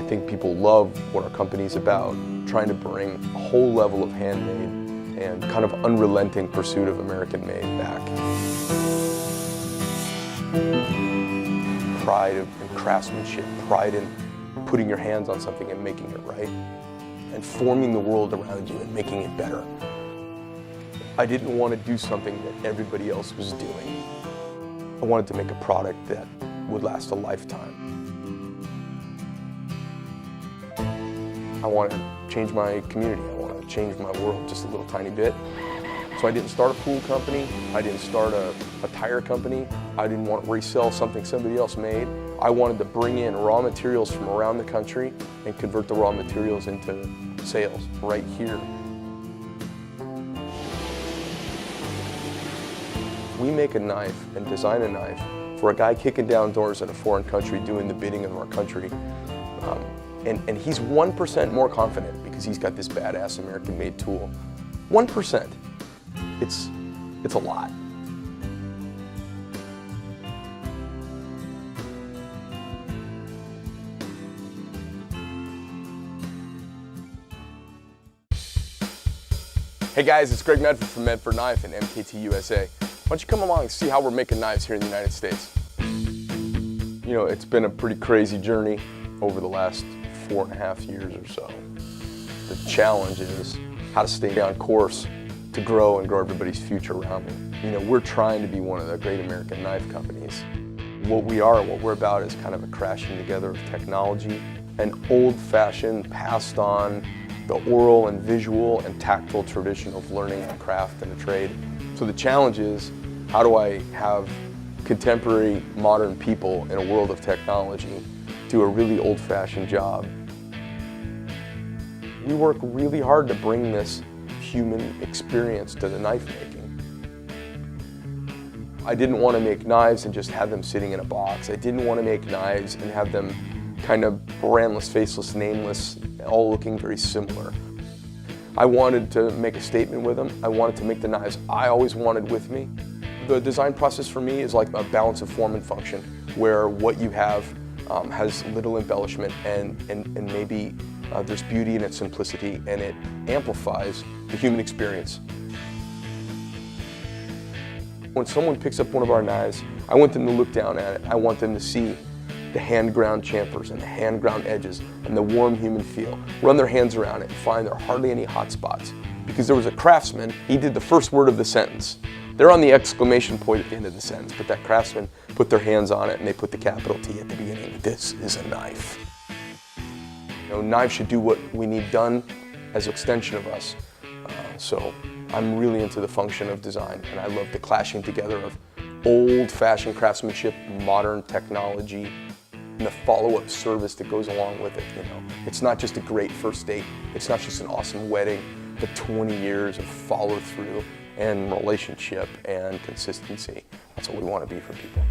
think people love what our company's about, trying to bring a whole level of handmade and kind of unrelenting pursuit of American-made back. Pride in craftsmanship, pride in putting your hands on something and making it right, and forming the world around you and making it better. I didn't want to do something that everybody else was doing. I wanted to make a product that would last a lifetime. I want to change my community. I want to change my world just a little tiny bit. So I didn't start a pool company. I didn't start a tire company. I didn't want to resell something somebody else made. I wanted to bring in raw materials from around the country and convert the raw materials into sales right here. We make a knife and design a knife for a guy kicking down doors in a foreign country doing the bidding of our country. And he's 1% more confident because he's got this badass American-made tool. 1%. It's a lot. Hey guys, it's Greg Medford from Medford Knife and MKT USA. Why don't you come along and see how we're making knives here in the United States? You know, it's been a pretty crazy journey over the last 4.5 years or so. The challenge is how to stay on course to grow and grow everybody's future around me. You know, we're trying to be one of the great American knife companies. What we are and what we're about is kind of a crashing together of technology, an old-fashioned, passed on, the oral and visual and tactile tradition of learning a craft and a trade. So the challenge is, how do I have contemporary, modern people in a world of technology do a really old-fashioned job? We work really hard to bring this human experience to the knife making. I didn't want to make knives and just have them sitting in a box. I didn't want to make knives and have them kind of brandless, faceless, nameless, all looking very similar. I wanted to make a statement with them. I wanted to make the knives I always wanted with me. The design process for me is like a balance of form and function, where what you have has little embellishment and maybe there's beauty in its simplicity, and it amplifies the human experience. When someone picks up one of our knives, I want them to look down at it. I want them to see the hand-ground chamfers and the hand-ground edges and the warm human feel. Run their hands around it and find there are hardly any hot spots. Because there was a craftsman, he did the first word of the sentence. They're on the exclamation point at the end of the sentence, but that craftsman put their hands on it and they put the capital T at the beginning. This is a knife. You know, knives should do what we need done as an extension of us. So I'm really into the function of design, and I love the clashing together of old-fashioned craftsmanship, modern technology, and the follow-up service that goes along with it. You know, it's not just a great first date, it's not just an awesome wedding, but 20 years of follow-through and relationship and consistency. That's what we want to be for people.